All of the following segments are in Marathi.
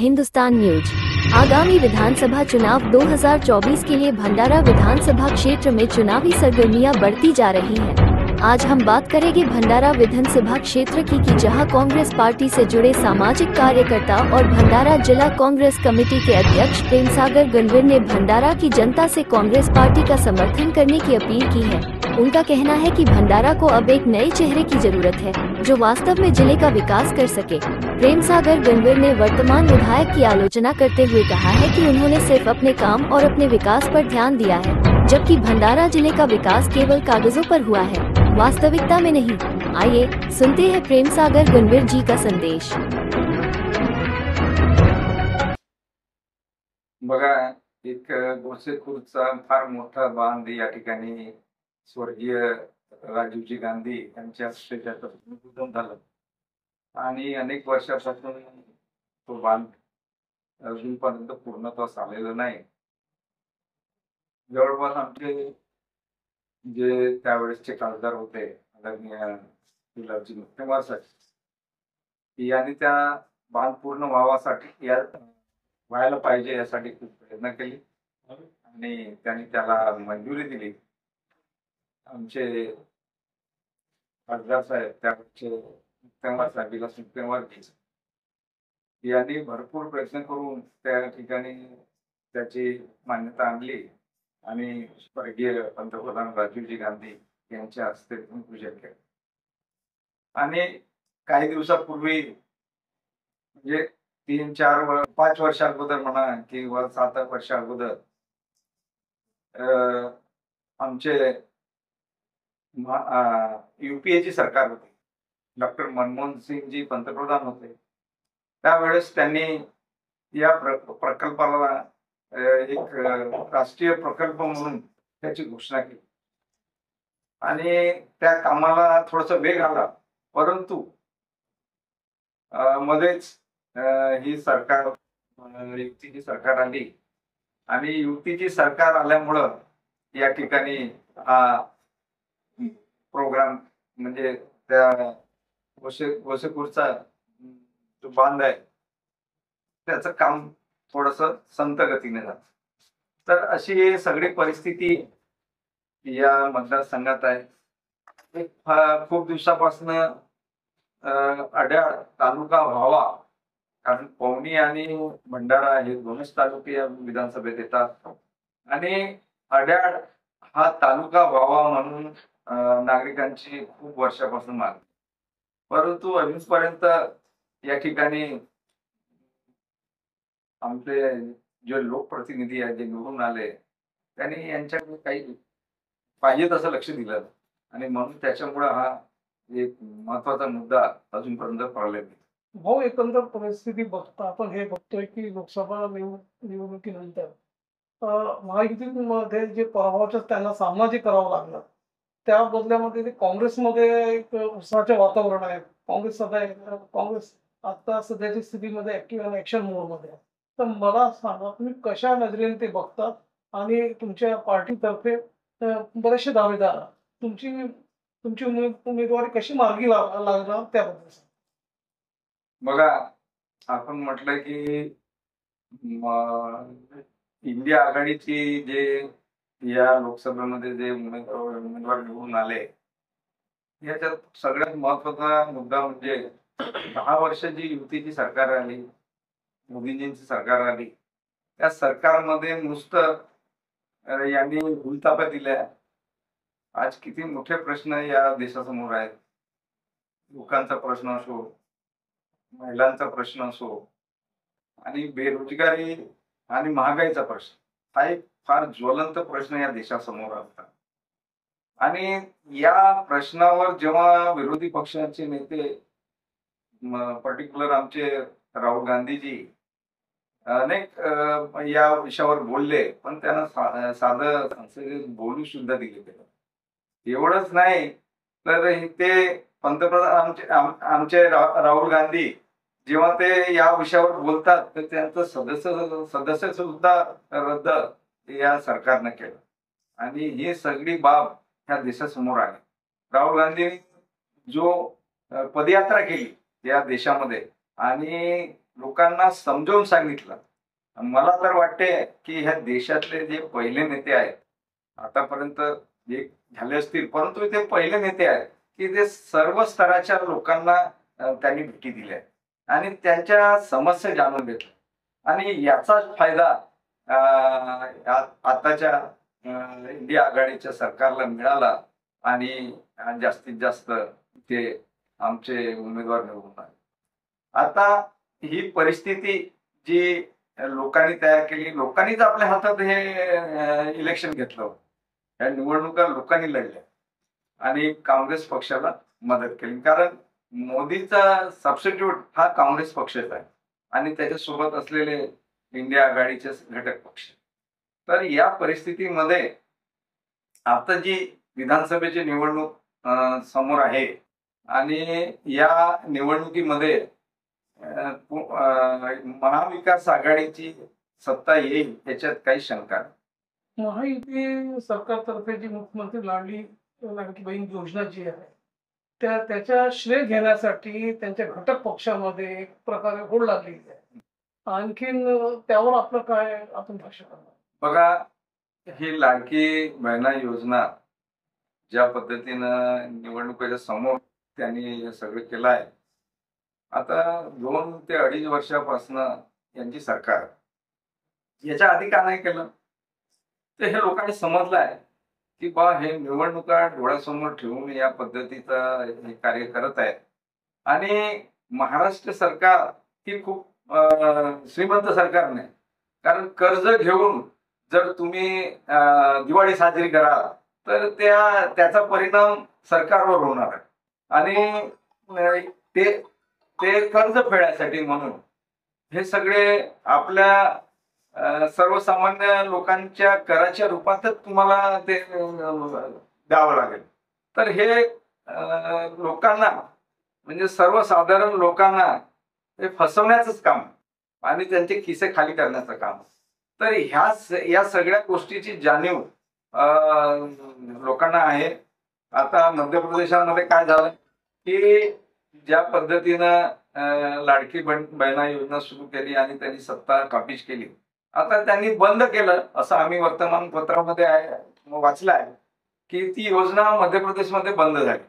हिंदुस्तान न्यूज। आगामी विधानसभा चुनाव 2024 के लिए भंडारा विधानसभा क्षेत्र में चुनावी सरगर्मियां बढ़ती जा रही हैं। आज हम बात करेंगे भंडारा विधानसभा क्षेत्र की जहां कांग्रेस पार्टी से जुड़े सामाजिक कार्यकर्ता और भंडारा जिला कांग्रेस कमेटी के अध्यक्ष प्रेमसागर गणवीर ने भंडारा की जनता से कांग्रेस पार्टी का समर्थन करने की अपील की है। उनका कहना है कि भंडारा को अब एक नए चेहरे की जरूरत है जो वास्तव में जिले का विकास कर सके। प्रेमसागर गणवीर ने वर्तमान विधायक की आलोचना करते हुए कहा है कि उन्होंने सिर्फ अपने काम और अपने विकास पर ध्यान दिया है, जबकि भंडारा जिले का विकास केवल कागजों पर हुआ है, वास्तविकता में नहीं। आइए सुनते हैं प्रेमसागर गणवीर जी का संदेश। बघा, एक गोसेखुर्दचा फार मोठा बांध या ठिकाणी स्वर्गीय राजीवजी गांधी यांच्या उद्घाटन झालं आणि अनेक वर्षापासून तो बांध अजूनपर्यंत पूर्णत्वास आलेला नाही। जवळपास आमचे जे त्यावेळेसचे खासदार होते आदरणीय गुलाबजी मुक्तेमार साहेब यांनी त्या बांध पूर्ण व्हावासाठी व्हायला पाहिजे यासाठी खूप प्रयत्न केले आणि त्यांनी त्याला मंजुरी दिली। आमचे खासदार साहेब त्यावेळेचे मुक्तेमार साहेबांना मुक्तेमार यांनी भरपूर प्रयत्न करून त्या ठिकाणी त्याची मान्यता आणली आणि स्वर्गीय पंतप्रधान राजीवजी गांधी यांच्या हस्ते पूजन केलं। आणि काही दिवसापूर्वी म्हणजे 3-4-5 वर्ष अगोदर म्हणा किंवा 7 वर्ष अगोदर आमचे यूपीएची सरकार होती, डॉक्टर मनमोहन सिंग जी पंतप्रधान होते, त्यावेळेस त्यांनी या प्रकल्पाला एक राष्ट्रीय प्रकल्प म्हणून त्याची घोषणा केली आणि त्या कामाला थोडासा वेग आला। परंतु मध्येच ही सरकार युतीची सरकार आली आणि युतीची सरकार आल्यामुळं या ठिकाणी हा प्रोग्राम म्हणजे त्या गोसेखुर्दचा जो बांध आहे त्याचं काम थोडस संत गतीने झालं। तर अशी सगळी परिस्थिती या मतदारसंघात आहे। खूप दिवसापासून अड्याळ तालुका व्हावा, कारण पवनी आणि भंडारा हे दोनच तालुके या विधानसभेत येतात आणि अड्याळ हा तालुका व्हावा म्हणून नागरिकांची खूप वर्षापासून मागणी, परंतु अजूनपर्यंत या ठिकाणी आमचे जे लोकप्रतिनिधी आहेत जे निवडून आले त्यांनी यांच्याकडे काही पाहिजे तसं लक्ष दिलं आणि म्हणून त्याच्यामुळे हा एक महत्वाचा मुद्दा अजूनपर्यंत पडलेला नाही। भाऊ, एकंदर परिस्थिती बघता आपण हे बघतोय की लोकसभा निवडणुकीनंतर महायुतीमध्ये जे पराभवाचा त्यांना सामना जे करावा लागला त्या बदल्यामध्ये ते काँग्रेसमध्ये एक उत्साहाचे वातावरण आहे। काँग्रेस आता सध्याच्या स्थितीमध्ये ऍक्टिव्ह आणि ऍक्शन मोडमध्ये आहे। तर मला सांगा, तुम्ही कशा नजरेने ते बघता आणि तुमच्या पार्टीतर्फे बरेचसे दावेदार तुमची उमेदवारी कशी मार्गी लागणार त्याबद्दल सांगा। बघा, आपण म्हटलं की इंडिया आघाडीची जे या लोकसभेमध्ये जे उमेदवार निवडून आले याच्यात सगळ्यात महत्वाचा मुद्दा म्हणजे 10 वर्षाची युतीची सरकार आली, मोदीजींची सरकार आली, त्या सरकारमध्ये नुसतं यांनी भूलथापा दिल्या। आज किती मोठे प्रश्न या देशासमोर आहेत। लोकांचा प्रश्न असो, महिलांचा प्रश्न असो आणि बेरोजगारी आणि महागाईचा प्रश्न हा एक फार ज्वलंत प्रश्न या देशासमोर असतात आणि या प्रश्नावर जेव्हा विरोधी पक्षाचे नेते पर्टिक्युलर आमचे राहुल गांधीजी अनेक या विषयावर बोलले, पण त्यांना साधं संसदेत बोलू सुद्धा दिले। एवढंच नाही तर ते पंतप्रधान आमचे राहुल गांधी जेव्हा ते या विषयावर बोलतात तर त्यांचं सदस्य सुद्धा रद्द या सरकारने केलं आणि ही सगळी बाब ह्या देशासमोर आहे। राहुल गांधींनी जो पदयात्रा केली या देशामध्ये आणि लोकांना समजावून सांगितलं. मला तर वाटते की ह्या देशातले जे पहिले नेते आहेत, आतापर्यंत जे झाले असतील, परंतु ते पहिले नेते आहेत की ते सर्व स्तराच्या लोकांना त्यांनी भेटी दिल्या आणि त्यांच्या समस्या जाणून घेतल्या आणि याचाच फायदा आताच्या इंडिया आघाडीच्या सरकारला मिळाला आणि जास्तीत जास्त ते आमचे उमेदवार निवडून आले. आता ही परिस्थिती जी लोकांनी तयार केली, लोकांनीच आपल्या हातात हे इलेक्शन घेतलं. या निवडणुका लोकांनी लढल्या आणि काँग्रेस पक्षाला मदत केली, कारण मोदीचा सबस्टिट्यूट हा काँग्रेस पक्षच आहे आणि त्याच्यासोबत असलेले इंडिया आघाडीचे घटक पक्ष. तर या परिस्थितीमध्ये आता जी विधानसभेची निवडणूक समोर आहे आणि या निवडणुकीमध्ये महाविकास आघाडीची सत्ता येईल याच्यात काही शंका नाही. महायुती सरकारतर्फे जी मुख्यमंत्री लाडकी बहीण योजना जी आहे त्याच्या श्रेय घेण्यासाठी त्यांच्या घटक पक्षामध्ये एक प्रकारे होड लागलेली आहे. आणखीन त्यावर आपलं काय आपण भाष्य करणार? बघा, ही लाडकी बहिणा योजना ज्या पद्धतीनं निवडणुकीच्या समोर त्यांनी हे सगळं केलं आहे, आता 2 ते 2.5 वर्षापासून यांची सरकार, याच्या आधी का नाही केलं तर हे लोकांनी समजलं आहे की बा हे निवडणुका डोळ्यासमोर ठेवून या पद्धतीचं हे कार्य करत आहेत. आणि महाराष्ट्र सरकार ही खूप श्रीमंत सरकार नाही, कारण कर्ज घेऊन जर तुम्ही दिवाळी साजरी कराल तर त्याचा परिणाम सरकारवर होणार आहे आणि ते कर्ज फेडायसाठी म्हणून हे सगळे आपल्या सर्वसामान्य लोकांच्या कराच्या रूपातच तुम्हाला ते द्यावं लागेल. तर हे लोकांना म्हणजे सर्वसाधारण लोकांना हे फसवण्याचंच काम आणि त्यांचे खिसे खाली करण्याचं काम. तर या सगळ्या गोष्टीची जाणीव लोकांना आहे. आता मध्य प्रदेशामध्ये काय झालं की ज्या पद्धतीनं लाडकी बहिणा योजना सुरू केली आणि त्यांनी सत्ता काबीज केली, आता त्यांनी बंद केलं असं आम्ही वर्तमानपत्रामध्ये वाचलं आहे की ती योजना मध्य प्रदेशमध्ये बंद झाली.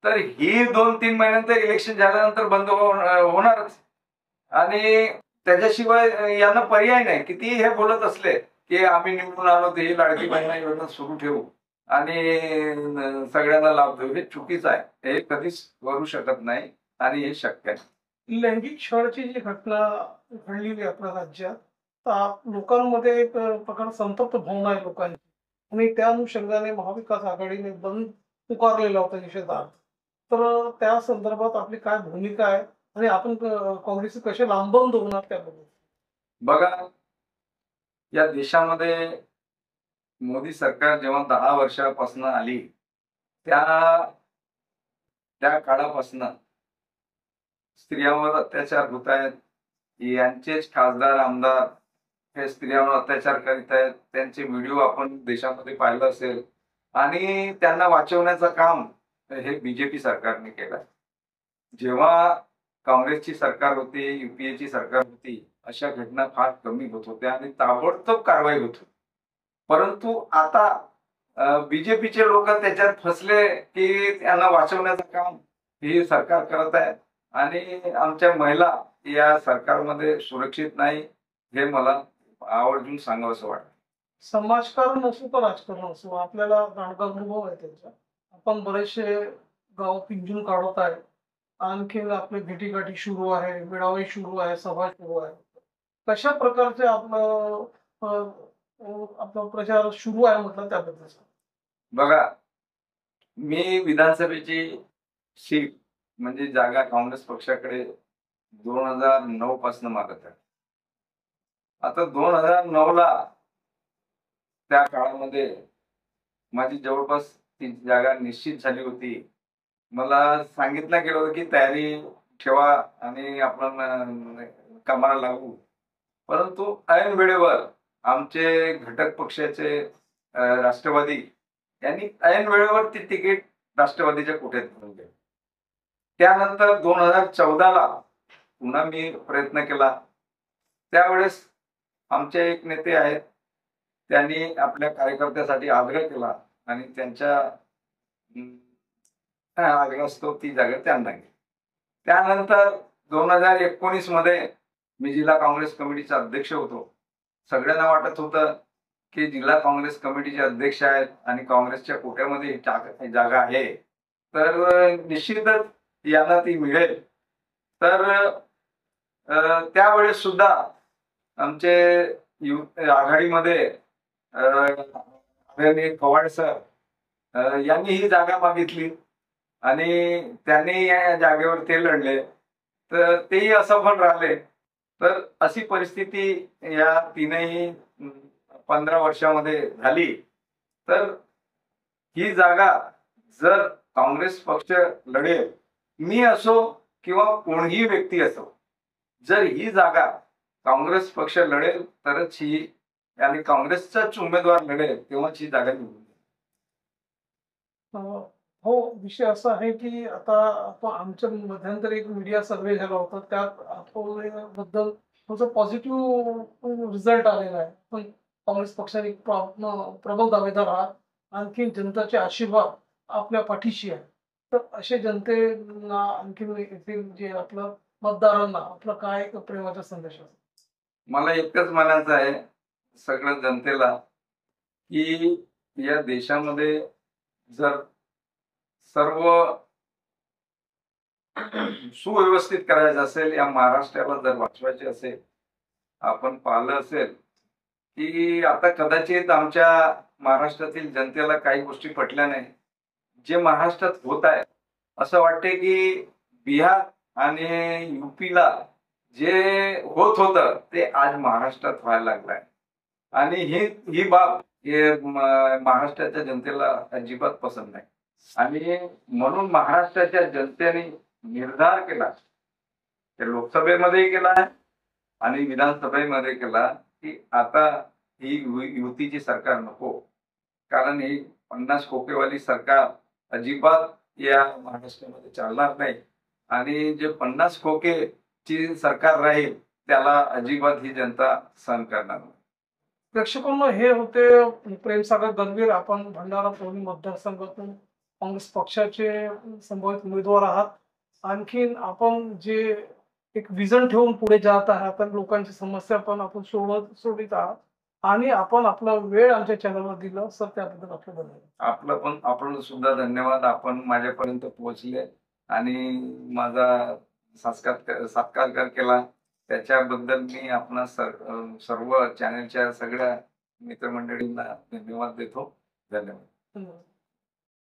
तर ही 2-3 महिन्यानंतर इलेक्शन झाल्यानंतर बंद होणारच आणि त्याच्याशिवाय यांना पर्याय नाही. किती हे बोलत असले की आम्ही निवडून आलो तर ही लाडकी बहिणा योजना सुरू ठेवू आणि सगळ्यांना लाभ देऊ, हे चुकीचं आहे. हे कधीच करू शकत नाही आणि हे शक्य आहे. लैंगिक छळाची जी घटना घडलेली आपल्या राज्यात, तर लोकांमध्ये एक प्रकार संतप्त भावना आहे लोकांची आणि त्या अनुषंगाने महाविकास आघाडीने बंद पुकारलेला होता निषेधार्थ. तर त्या संदर्भात आपली काय भूमिका आहे आणि आपण काँग्रेस कसे लांबवून होणार त्याबद्दल? बघा, या देशामध्ये मोदी सरकार जेव्हा 10 वर्षापासून आली त्या काळापासून स्त्रियांवर अत्याचार होत आहेत. यांचेच खासदार आमदार हे स्त्रियांवर अत्याचार करीत आहेत. त्यांचे व्हिडिओ आपण देशामध्ये पाहिलं असेल आणि त्यांना वाचवण्याचं काम हे बीजेपी सरकारने केलं. जेव्हा काँग्रेसची सरकार होती, युपीएची सरकार होती, अशा घटना फार कमी होत होत्या आणि ताबडतोब कारवाई होत होती. परंतु आता बीजेपीचे लोक त्याच्यात फसले की त्यांना वाचवण्याचं काम ही सरकार करत आहे आणि आमच्या महिला या सरकारमध्ये सुरक्षित नाही, हे मला आवर्जून सांगावंसं वाटतं. समाजकारण असो तर राजकारण असो, आपल्याला जाणकार अनुभव आहे त्यांचा. आपण बरेचसे गाव पिंजून काढत आहे, आणखीन आपले भेटीगाठी सुरू आहे, मेळावे सुरू आहे, सभा सुरू आहे. कशा प्रकारचे आपला प्रचार सुरू आहे म्हटलं त्याबद्दल? बघा, मी विधानसभेची सीट म्हणजे जागा काँग्रेस पक्षाकडे 2009 पासून मागत आहे. आता 2009ला त्या काळामध्ये माझी जवळपास ती जागा निश्चित झाली होती. मला सांगितलं गेलं होतं की तयारी ठेवा आणि आपण कामाला लागू. परंतु ऐन वेळेवर आमचे घटक पक्षाचे राष्ट्रवादी यांनी ऐन वेळेवर ती तिकीट राष्ट्रवादीच्या कोट्यात घेऊन गेली. त्यानंतर 2014ला पुन्हा मी प्रयत्न केला त्यावेळेस आमचे एक नेते आहेत, त्यांनी आपल्या कार्यकर्त्यासाठी आग्रह केला आणि त्यांच्या आग्रहास्तव ती जागा त्यांना गेली. त्यानंतर 2019 मध्ये मी जिल्हा काँग्रेस कमिटीचा अध्यक्ष होतो. सगळ्यांना वाटत होतं की जिल्हा काँग्रेस कमिटीचे अध्यक्ष आहेत आणि काँग्रेसच्या कोट्यामध्ये ही जागा आहे, तर निश्चितच यांना ती मिळेल. तर त्यावेळेस सुद्धा आमचे आघाडीमध्ये आदरणीय पवार सर यांनी ही जागा मागितली आणि त्यांनी या जागेवर ते लढले, तर तेही असफल राहिले. तर अशी परिस्थिती या तीनही 15 वर्षामध्ये झाली. तर ही जागा जर काँग्रेस पक्ष लढेल, मी असो किंवा कोणीही व्यक्ती असो, जर ही जागा काँग्रेस पक्ष लढेल तरच ही आणि काँग्रेसचाच उमेदवार लढेल तेव्हाच ही जागा निवडून येईल. हो, विषय असा आहे की आता आपण आमच्या मध्यंतरी एक मीडिया सर्वे झाला होता, त्यात अकोल्याबद्दल थोडंसं पॉझिटिव्ह रिझल्ट आलेला आहे. पण काँग्रेस पक्षाने प्रबल दावेदार आहात, आणखी जनताचे आशीर्वाद आपल्या पाठीशी आहे. तर असे जनतेला आणखी येथील जे आपलं मतदारांना आपला काय एक प्रेमाचा संदेश असेल? मला एकच म्हणायचं आहे सगळ्या जनतेला की या देशामध्ये जर सर्व सुव्यवस्थित करायचं असेल, या महाराष्ट्राला जर वाचवायचे असेल, आपण पाहिलं असेल की आता कदाचित आमच्या महाराष्ट्रातील जनतेला काही गोष्टी पटल्या नाही. जे महाराष्ट्रात होत आहे असं वाटते की बिहार आणि युपीला जे होत होतं ते आज महाराष्ट्रात व्हायला लागलंय. आणि ही बाब महाराष्ट्राच्या जनतेला अजिबात पसंत नाही. आणि म्हणून महाराष्ट्राच्या जनतेने निर्धार केला, ते लोकसभेमध्ये केला आणि विधानसभेमध्ये केला की आता ही युतीची सरकार नको. कारण ही 50 खोकेवाली सरकार अजिबात या महाराष्ट्रामध्ये चालणार नाही. आणि जे 50 खोकेची सरकार राहील त्याला अजिबात ही जनता सहन करणार नाही. प्रेक्षकांना हे होते प्रेमसागर गणवीर, आपण भंडारा पुणे मतदारसंघातून काँग्रेस पक्षाचे संभावित उमेदवार आहात. आणखीन आपण जे एक विजन ठेवून पुढे जात आहात, लोकांची समस्या पण आपण सोडवित आहात आणि आपण आपला वेळ आमच्या चॅनलवर दिला सर, त्याबद्दल आपलं धन्यवाद. आपण सुद्धा धन्यवाद. आपण माझ्यापर्यंत पोहोचले आणि माझा सत्कार केला त्याच्याबद्दल मी आपणा सर्व चॅनलच्या सगळ्या मित्रमंडळींना धन्यवाद देतो. धन्यवाद.